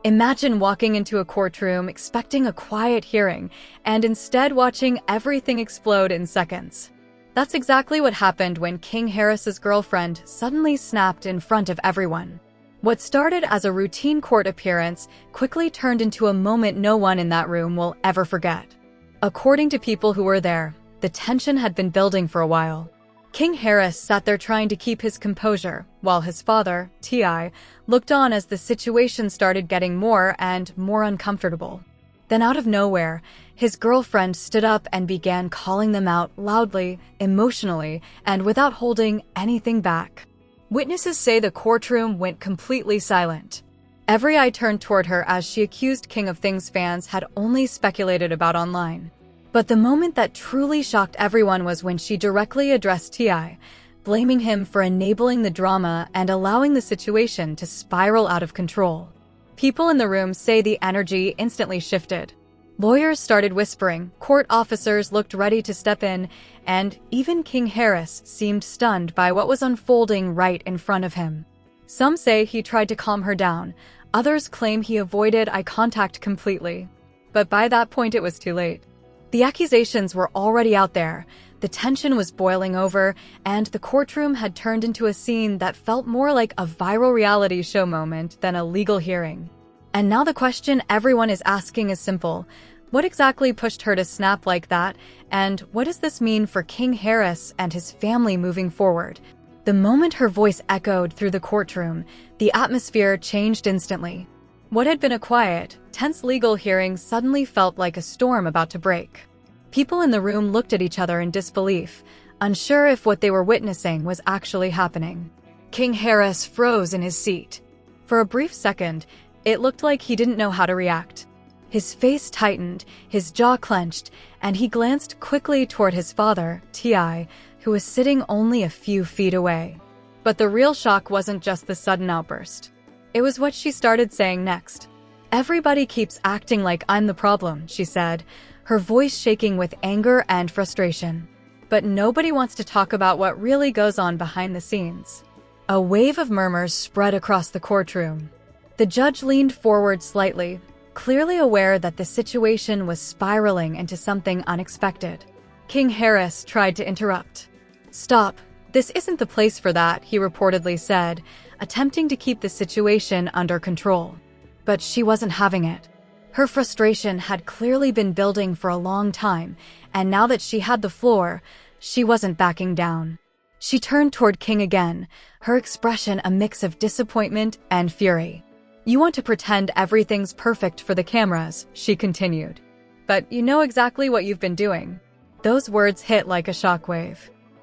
Imagine walking into a courtroom expecting a quiet hearing and instead watching everything explode in seconds. That's exactly what happened when King Harris's girlfriend suddenly snapped in front of everyone. What started as a routine court appearance quickly turned into a moment no one in that room will ever forget. According to people who were there, the tension had been building for a while. King Harris sat there trying to keep his composure, while his father, T.I., looked on as the situation started getting more and more uncomfortable. Then out of nowhere, his girlfriend stood up and began calling them out loudly, emotionally, and without holding anything back. Witnesses say the courtroom went completely silent. Every eye turned toward her as she accused King of Things fans had only speculated about online. But the moment that truly shocked everyone was when she directly addressed T.I., blaming him for enabling the drama and allowing the situation to spiral out of control. People in the room say the energy instantly shifted. Lawyers started whispering, court officers looked ready to step in, and even King Harris seemed stunned by what was unfolding right in front of him. Some say he tried to calm her down, others claim he avoided eye contact completely. But by that point it was too late. The accusations were already out there, the tension was boiling over, and the courtroom had turned into a scene that felt more like a viral reality show moment than a legal hearing. And now the question everyone is asking is simple. What exactly pushed her to snap like that, and what does this mean for King Harris and his family moving forward? The moment her voice echoed through the courtroom, the atmosphere changed instantly. What had been a quiet, tense legal hearing suddenly felt like a storm about to break. People in the room looked at each other in disbelief, unsure if what they were witnessing was actually happening. King Harris froze in his seat. For a brief second, it looked like he didn't know how to react. His face tightened, his jaw clenched, and he glanced quickly toward his father, T.I., who was sitting only a few feet away. But the real shock wasn't just the sudden outburst. It was what she started saying next. "Everybody keeps acting like I'm the problem," she said, her voice shaking with anger and frustration. But nobody wants to talk about what really goes on behind the scenes. A wave of murmurs spread across the courtroom. The judge leaned forward slightly, clearly aware that the situation was spiraling into something unexpected. King Harris tried to interrupt. "Stop. This isn't the place for that," he reportedly said, attempting to keep the situation under control. But she wasn't having it. Her frustration had clearly been building for a long time, and now that she had the floor, she wasn't backing down. She turned toward King again, her expression a mix of disappointment and fury. "You want to pretend everything's perfect for the cameras," she continued. "But you know exactly what you've been doing." Those words hit like a shockwave.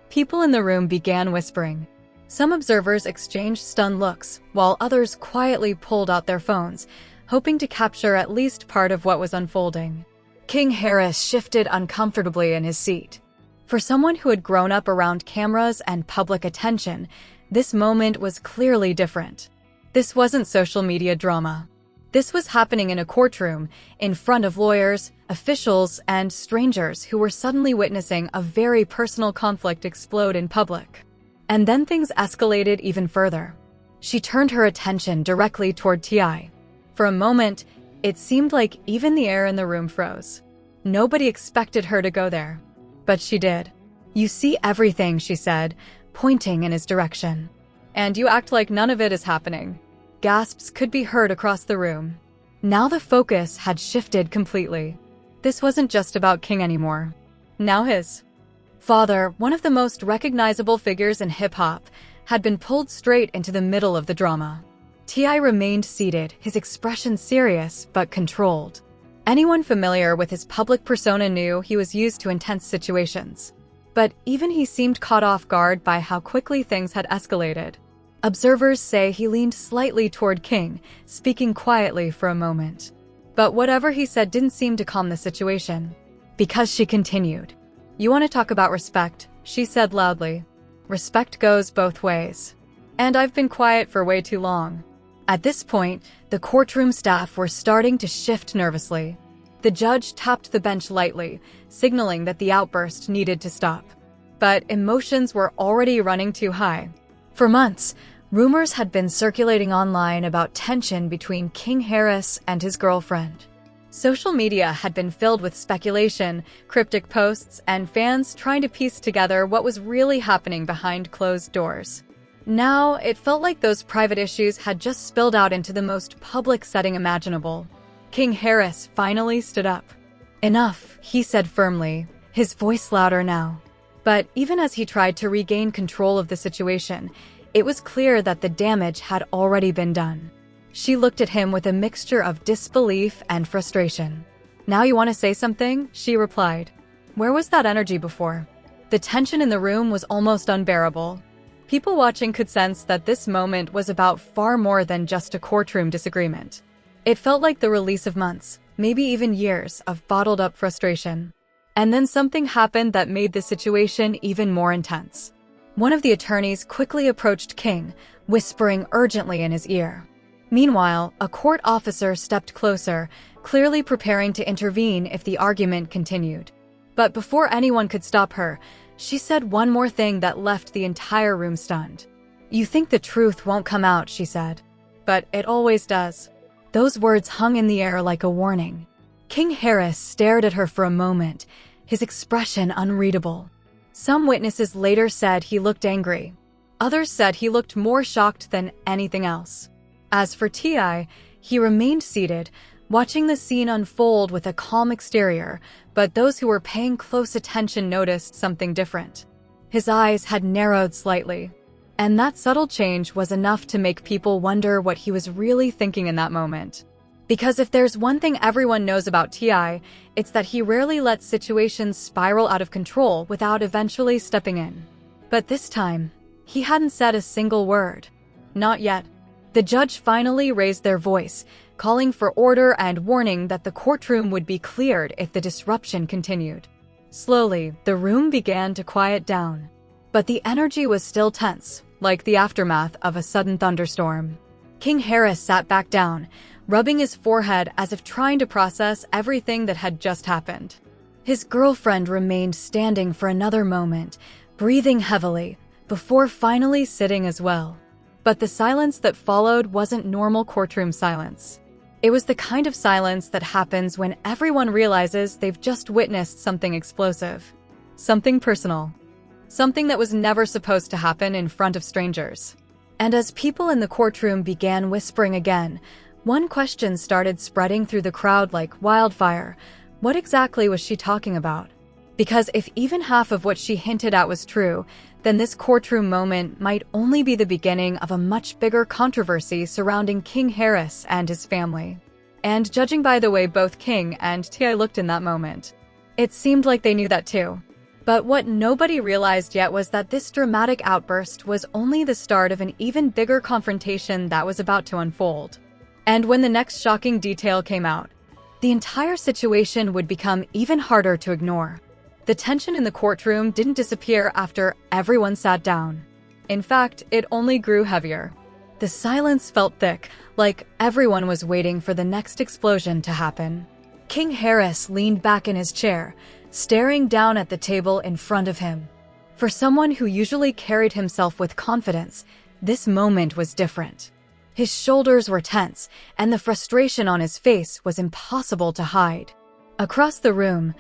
People in the room began whispering. Some observers exchanged stunned looks, while others quietly pulled out their phones, hoping to capture at least part of what was unfolding. King Harris shifted uncomfortably in his seat. For someone who had grown up around cameras and public attention, this moment was clearly different. This wasn't social media drama. This was happening in a courtroom, in front of lawyers, officials, and strangers who were suddenly witnessing a very personal conflict explode in public. And then things escalated even further. She turned her attention directly toward T.I. For a moment, it seemed like even the air in the room froze. Nobody expected her to go there. But she did. "You see everything," she said, pointing in his direction. "And you act like none of it is happening." Gasps could be heard across the room. Now the focus had shifted completely. This wasn't just about King anymore. Now his father, one of the most recognizable figures in hip-hop, had been pulled straight into the middle of the drama. T.I. remained seated, his expression serious but controlled. Anyone familiar with his public persona knew he was used to intense situations. But even he seemed caught off guard by how quickly things had escalated. Observers say he leaned slightly toward King, speaking quietly for a moment. But whatever he said didn't seem to calm the situation. Because she continued. "You want to talk about respect," she said loudly. "Respect goes both ways. And I've been quiet for way too long." At this point, the courtroom staff were starting to shift nervously. The judge tapped the bench lightly, signaling that the outburst needed to stop. But emotions were already running too high. For months, Rumors had been circulating online about tension between King Harris and his girlfriend. Social media had been filled with speculation, cryptic posts, and fans trying to piece together what was really happening behind closed doors. Now, it felt like those private issues had just spilled out into the most public setting imaginable. King Harris finally stood up. "Enough," he said firmly, his voice louder now. But even as he tried to regain control of the situation, it was clear that the damage had already been done. She looked at him with a mixture of disbelief and frustration. "Now you want to say something?" she replied. Where was that energy before? The tension in the room was almost unbearable. People watching could sense that this moment was about far more than just a courtroom disagreement. It felt like the release of months, maybe even years, of bottled-up frustration. And then something happened that made the situation even more intense. One of the attorneys quickly approached King, whispering urgently in his ear. Meanwhile, a court officer stepped closer, clearly preparing to intervene if the argument continued. But before anyone could stop her, she said one more thing that left the entire room stunned. "You think the truth won't come out," she said. "But it always does." Those words hung in the air like a warning. King Harris stared at her for a moment, his expression unreadable. Some witnesses later said he looked angry. Others said he looked more shocked than anything else. As for T.I., he remained seated, watching the scene unfold with a calm exterior, but those who were paying close attention noticed something different. His eyes had narrowed slightly, and that subtle change was enough to make people wonder what he was really thinking in that moment. Because if there's one thing everyone knows about T.I., it's that he rarely lets situations spiral out of control without eventually stepping in. But this time, he hadn't said a single word. Not yet. The judge finally raised their voice, calling for order and warning that the courtroom would be cleared if the disruption continued. Slowly, the room began to quiet down. But the energy was still tense, like the aftermath of a sudden thunderstorm. King Harris sat back down, rubbing his forehead as if trying to process everything that had just happened. His girlfriend remained standing for another moment, breathing heavily, before finally sitting as well. But the silence that followed wasn't normal courtroom silence. It was the kind of silence that happens when everyone realizes they've just witnessed something explosive. Something personal. Something that was never supposed to happen in front of strangers. And as people in the courtroom began whispering again, one question started spreading through the crowd like wildfire. What exactly was she talking about? Because if even half of what she hinted at was true, then this courtroom moment might only be the beginning of a much bigger controversy surrounding King Harris and his family. And judging by the way both King and T.I. looked in that moment, it seemed like they knew that too. But what nobody realized yet was that this dramatic outburst was only the start of an even bigger confrontation that was about to unfold. And when the next shocking detail came out, the entire situation would become even harder to ignore. The tension in the courtroom didn't disappear after everyone sat down. In fact, it only grew heavier. The silence felt thick, like everyone was waiting for the next explosion to happen. King Harris leaned back in his chair, staring down at the table in front of him. For someone who usually carried himself with confidence, this moment was different. His shoulders were tense, and the frustration on his face was impossible to hide. Across the room,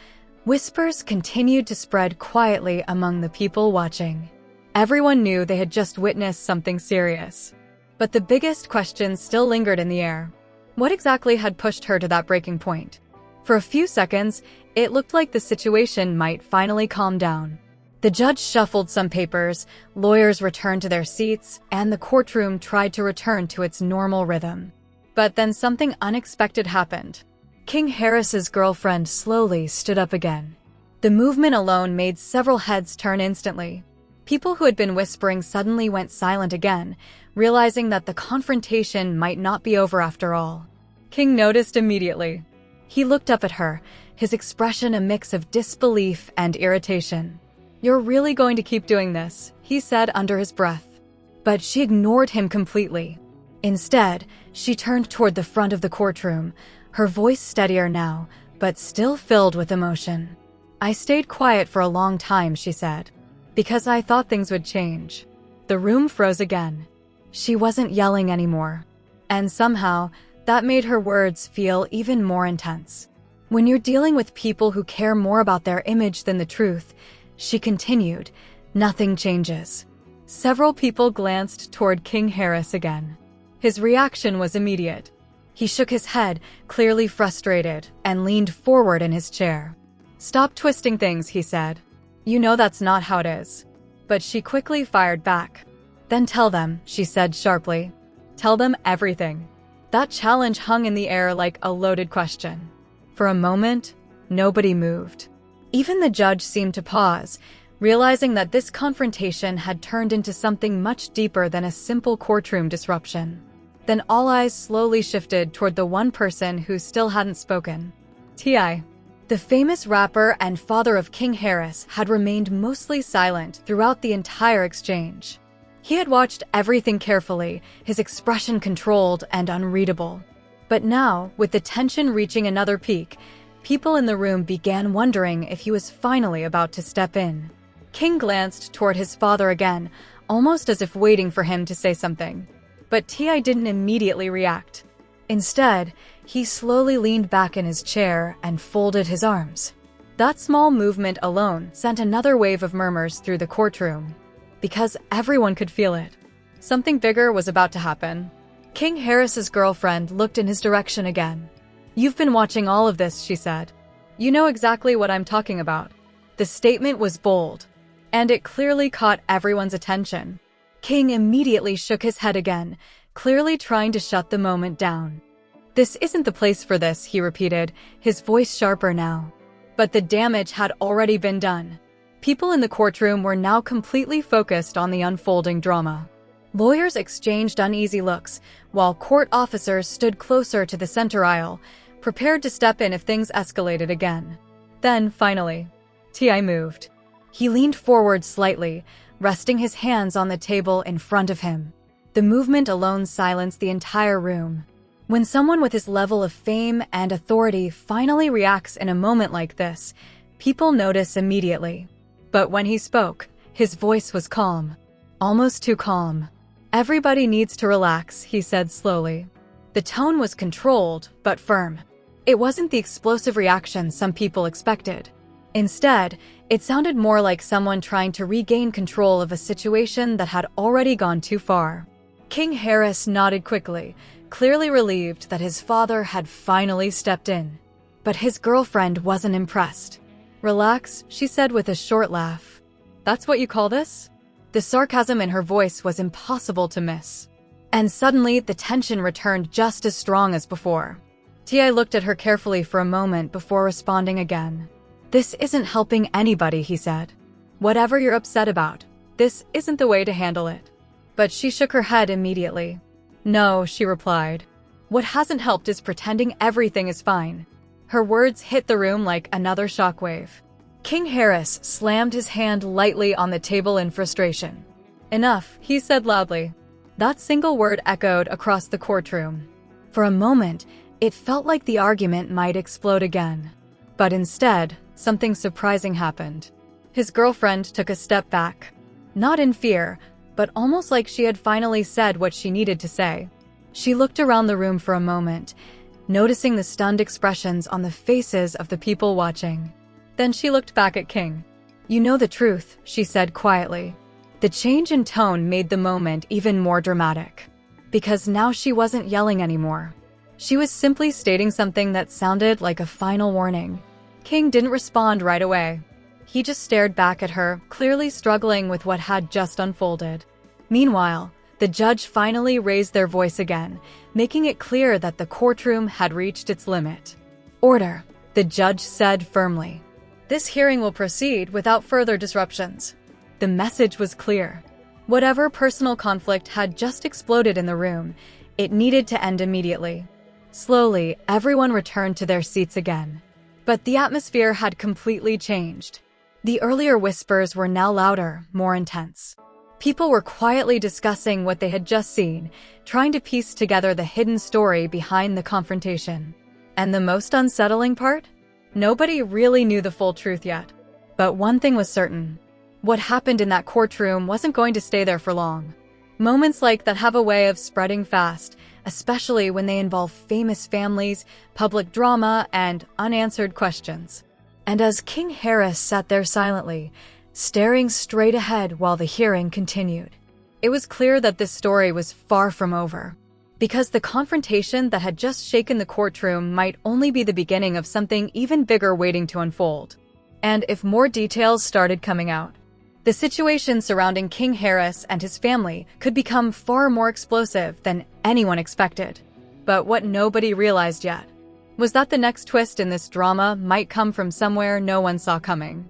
whispers continued to spread quietly among the people watching. Everyone knew they had just witnessed something serious. But the biggest question still lingered in the air. What exactly had pushed her to that breaking point? For a few seconds, it looked like the situation might finally calm down. The judge shuffled some papers, lawyers returned to their seats, and the courtroom tried to return to its normal rhythm. But then something unexpected happened. King Harris's girlfriend slowly stood up again. The movement alone made several heads turn instantly. People who had been whispering suddenly went silent again, realizing that the confrontation might not be over after all. King noticed immediately. He looked up at her, his expression a mix of disbelief and irritation. "You're really going to keep doing this," he said under his breath. But she ignored him completely. Instead, she turned toward the front of the courtroom, her voice steadier now, but still filled with emotion. "I stayed quiet for a long time," she said, "because I thought things would change." The room froze again. She wasn't yelling anymore. And somehow, that made her words feel even more intense. When you're dealing with people who care more about their image than the truth, she continued, nothing changes. Several people glanced toward King Harris again. His reaction was immediate. He shook his head, clearly frustrated, and leaned forward in his chair. "Stop twisting things," he said. "You know that's not how it is." But she quickly fired back. "Then tell them," she said sharply. "Tell them everything." That challenge hung in the air like a loaded question. For a moment, nobody moved. Even the judge seemed to pause, realizing that this confrontation had turned into something much deeper than a simple courtroom disruption. Then all eyes slowly shifted toward the one person who still hadn't spoken. T.I. The famous rapper and father of King Harris had remained mostly silent throughout the entire exchange. He had watched everything carefully, his expression controlled and unreadable. But now, with the tension reaching another peak, people in the room began wondering if he was finally about to step in. King glanced toward his father again, almost as if waiting for him to say something. But T.I. didn't immediately react. Instead, he slowly leaned back in his chair and folded his arms. That small movement alone sent another wave of murmurs through the courtroom, because everyone could feel it. Something bigger was about to happen. King Harris's girlfriend looked in his direction again. "You've been watching all of this," she said. "You know exactly what I'm talking about." The statement was bold, and it clearly caught everyone's attention. King immediately shook his head again, clearly trying to shut the moment down. "This isn't the place for this," he repeated, his voice sharper now. But the damage had already been done. People in the courtroom were now completely focused on the unfolding drama. Lawyers exchanged uneasy looks, while court officers stood closer to the center aisle, prepared to step in if things escalated again. Then, finally, T.I. moved. He leaned forward slightly, resting his hands on the table in front of him. The movement alone silenced the entire room. When someone with his level of fame and authority finally reacts in a moment like this, people notice immediately. But when he spoke, his voice was calm. Almost too calm. "Everybody needs to relax," he said slowly. The tone was controlled, but firm. It wasn't the explosive reaction some people expected. Instead, it sounded more like someone trying to regain control of a situation that had already gone too far. King Harris nodded quickly, clearly relieved that his father had finally stepped in. But his girlfriend wasn't impressed. "Relax," she said with a short laugh. "That's what you call this?" The sarcasm in her voice was impossible to miss. And suddenly, the tension returned just as strong as before. T.I. looked at her carefully for a moment before responding again. "This isn't helping anybody," he said. "Whatever you're upset about, this isn't the way to handle it." But she shook her head immediately. "No," she replied. "What hasn't helped is pretending everything is fine." Her words hit the room like another shockwave. King Harris slammed his hand lightly on the table in frustration. "Enough," he said loudly. That single word echoed across the courtroom. For a moment, it felt like the argument might explode again. But instead, something surprising happened. His girlfriend took a step back. Not in fear, but almost like she had finally said what she needed to say. She looked around the room for a moment, noticing the stunned expressions on the faces of the people watching. Then she looked back at King. "You know the truth," she said quietly. The change in tone made the moment even more dramatic. Because now she wasn't yelling anymore. She was simply stating something that sounded like a final warning. King didn't respond right away. He just stared back at her, clearly struggling with what had just unfolded. Meanwhile, the judge finally raised their voice again, making it clear that the courtroom had reached its limit. "Order," the judge said firmly. "This hearing will proceed without further disruptions." The message was clear. Whatever personal conflict had just exploded in the room, it needed to end immediately. Slowly, everyone returned to their seats again. But the atmosphere had completely changed. The earlier whispers were now louder, more intense. People were quietly discussing what they had just seen, trying to piece together the hidden story behind the confrontation. And the most unsettling part? Nobody really knew the full truth yet. But one thing was certain. What happened in that courtroom wasn't going to stay there for long. Moments like that have a way of spreading fast, especially when they involve famous families, public drama, and unanswered questions. And as King Harris sat there silently, staring straight ahead while the hearing continued, it was clear that this story was far from over. Because the confrontation that had just shaken the courtroom might only be the beginning of something even bigger waiting to unfold. And if more details started coming out, the situation surrounding King Harris and his family could become far more explosive than anyone expected. But what nobody realized yet was that the next twist in this drama might come from somewhere no one saw coming.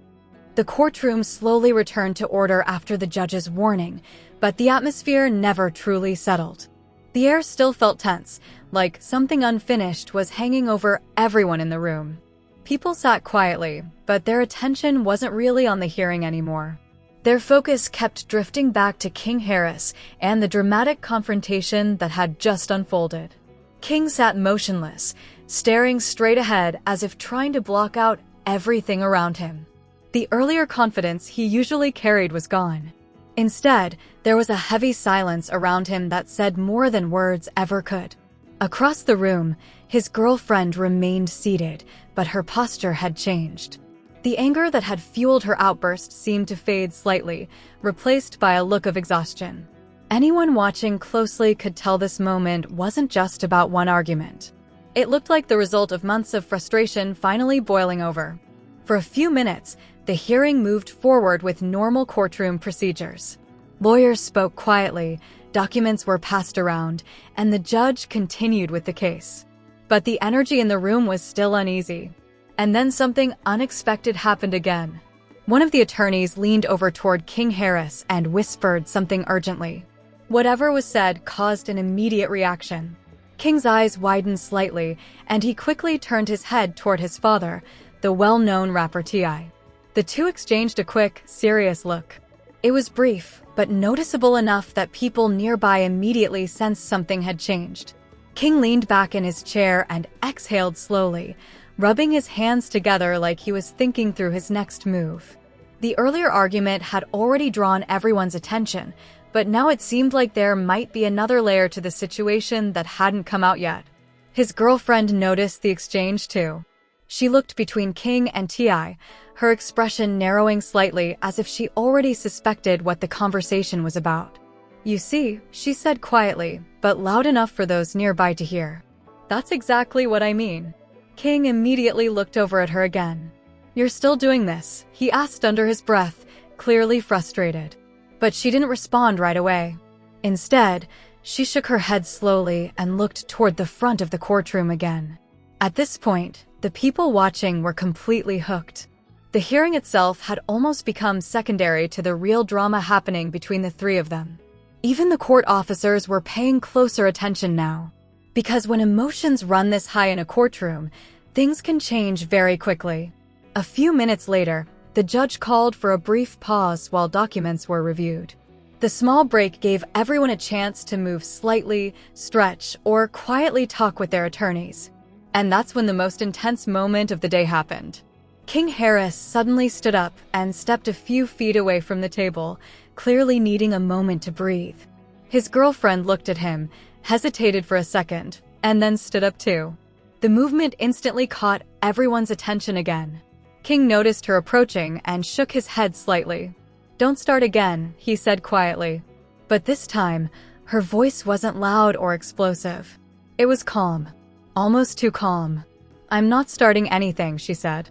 The courtroom slowly returned to order after the judge's warning, but the atmosphere never truly settled. The air still felt tense, like something unfinished was hanging over everyone in the room. People sat quietly, but their attention wasn't really on the hearing anymore. Their focus kept drifting back to King Harris and the dramatic confrontation that had just unfolded. King sat motionless, staring straight ahead as if trying to block out everything around him. The earlier confidence he usually carried was gone. Instead, there was a heavy silence around him that said more than words ever could. Across the room, his girlfriend remained seated, but her posture had changed. The anger that had fueled her outburst seemed to fade slightly, replaced by a look of exhaustion. Anyone watching closely could tell this moment wasn't just about one argument. It looked like the result of months of frustration finally boiling over. For a few minutes, the hearing moved forward with normal courtroom procedures. Lawyers spoke quietly, documents were passed around, and the judge continued with the case. But the energy in the room was still uneasy. And then something unexpected happened again. One of the attorneys leaned over toward King Harris and whispered something urgently. Whatever was said caused an immediate reaction. King's eyes widened slightly, and he quickly turned his head toward his father, the well-known rapper T.I. The two exchanged a quick, serious look. It was brief, but noticeable enough that people nearby immediately sensed something had changed. King leaned back in his chair and exhaled slowly, rubbing his hands together like he was thinking through his next move. The earlier argument had already drawn everyone's attention, but now it seemed like there might be another layer to the situation that hadn't come out yet. His girlfriend noticed the exchange too. She looked between King and T.I., her expression narrowing slightly as if she already suspected what the conversation was about. "You see," she said quietly, but loud enough for those nearby to hear. "That's exactly what I mean." King immediately looked over at her again. "You're still doing this?" he asked under his breath, clearly frustrated. But she didn't respond right away. Instead, she shook her head slowly and looked toward the front of the courtroom again. At this point, the people watching were completely hooked. The hearing itself had almost become secondary to the real drama happening between the three of them. Even the court officers were paying closer attention now. Because when emotions run this high in a courtroom, things can change very quickly. A few minutes later, the judge called for a brief pause while documents were reviewed. The small break gave everyone a chance to move slightly, stretch, or quietly talk with their attorneys. And that's when the most intense moment of the day happened. King Harris suddenly stood up and stepped a few feet away from the table, clearly needing a moment to breathe. His girlfriend looked at him, hesitated for a second, and then stood up too. The movement instantly caught everyone's attention again. King noticed her approaching and shook his head slightly. "Don't start again," he said quietly. But this time, her voice wasn't loud or explosive. It was calm, almost too calm. "I'm not starting anything," she said.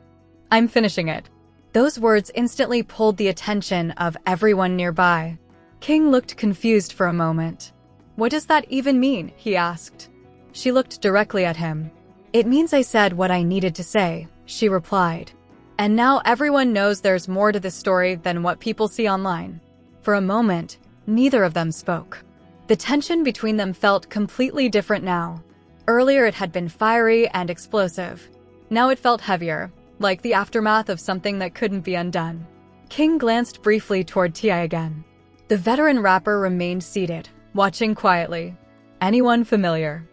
"I'm finishing it." Those words instantly pulled the attention of everyone nearby. King looked confused for a moment. "What does that even mean?" he asked. She looked directly at him. "It means I said what I needed to say," she replied. And now everyone knows there's more to this story than what people see online. For a moment, neither of them spoke. The tension between them felt completely different now. Earlier it had been fiery and explosive. Now it felt heavier, like the aftermath of something that couldn't be undone. King glanced briefly toward T.I. again. The veteran rapper remained seated, watching quietly. Anyone familiar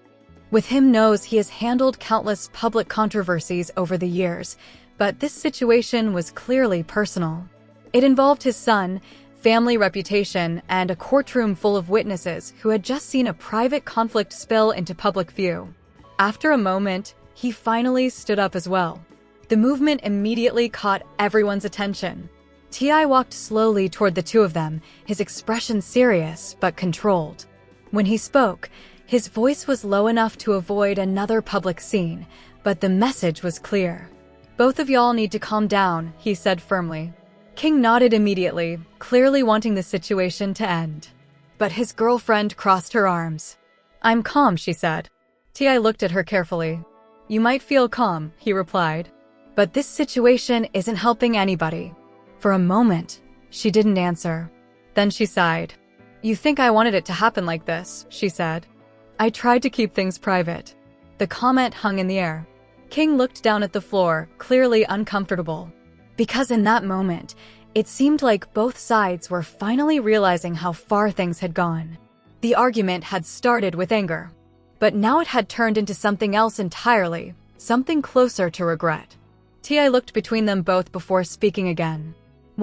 with him knows he has handled countless public controversies over the years, but this situation was clearly personal. It involved his son, family reputation, and a courtroom full of witnesses who had just seen a private conflict spill into public view. After a moment, he finally stood up as well. The movement immediately caught everyone's attention. T.I. walked slowly toward the two of them, his expression serious but controlled. When he spoke, his voice was low enough to avoid another public scene, but the message was clear. "Both of y'all need to calm down," he said firmly. King nodded immediately, clearly wanting the situation to end. But his girlfriend crossed her arms. "I'm calm," she said. T.I. looked at her carefully. "You might feel calm," he replied. "But this situation isn't helping anybody." For a moment, she didn't answer. Then she sighed. "You think I wanted it to happen like this," she said. "I tried to keep things private." The comment hung in the air. King looked down at the floor, clearly uncomfortable. Because in that moment, it seemed like both sides were finally realizing how far things had gone. The argument had started with anger, but now it had turned into something else entirely, something closer to regret. T.I. looked between them both before speaking again.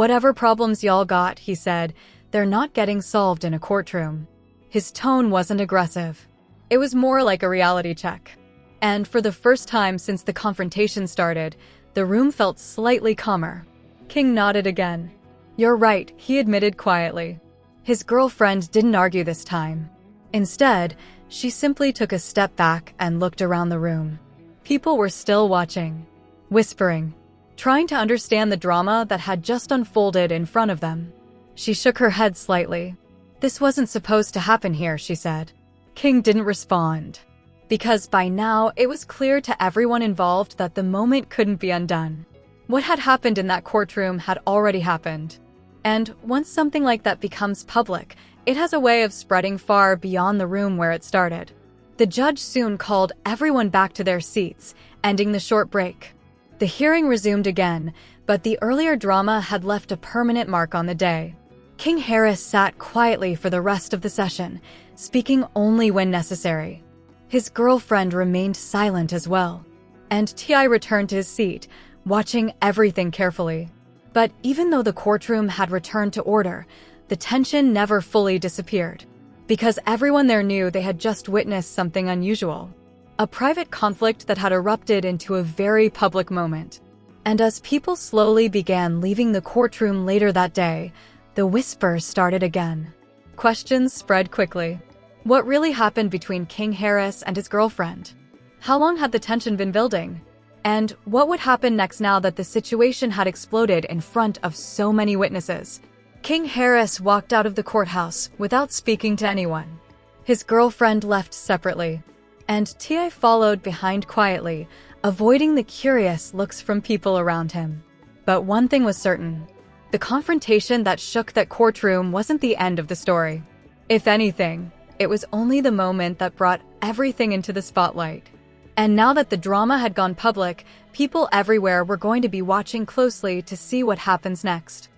"Whatever problems y'all got," he said, "they're not getting solved in a courtroom." His tone wasn't aggressive. It was more like a reality check. And for the first time since the confrontation started, the room felt slightly calmer. King nodded again. "You're right," he admitted quietly. His girlfriend didn't argue this time. Instead, she simply took a step back and looked around the room. People were still watching, whispering, trying to understand the drama that had just unfolded in front of them. She shook her head slightly. "This wasn't supposed to happen here," she said. King didn't respond, because by now it was clear to everyone involved that the moment couldn't be undone. What had happened in that courtroom had already happened. And once something like that becomes public, it has a way of spreading far beyond the room where it started. The judge soon called everyone back to their seats, ending the short break. The hearing resumed again, but the earlier drama had left a permanent mark on the day. King Harris sat quietly for the rest of the session, speaking only when necessary. His girlfriend remained silent as well, and T.I. returned to his seat, watching everything carefully. But even though the courtroom had returned to order, the tension never fully disappeared, because everyone there knew they had just witnessed something unusual. A private conflict that had erupted into a very public moment. And as people slowly began leaving the courtroom later that day, the whispers started again. Questions spread quickly. What really happened between King Harris and his girlfriend? How long had the tension been building? And what would happen next now that the situation had exploded in front of so many witnesses? King Harris walked out of the courthouse without speaking to anyone. His girlfriend left separately, and T.I. followed behind quietly, avoiding the curious looks from people around him. But one thing was certain. The confrontation that shook that courtroom wasn't the end of the story. If anything, it was only the moment that brought everything into the spotlight. And now that the drama had gone public, people everywhere were going to be watching closely to see what happens next.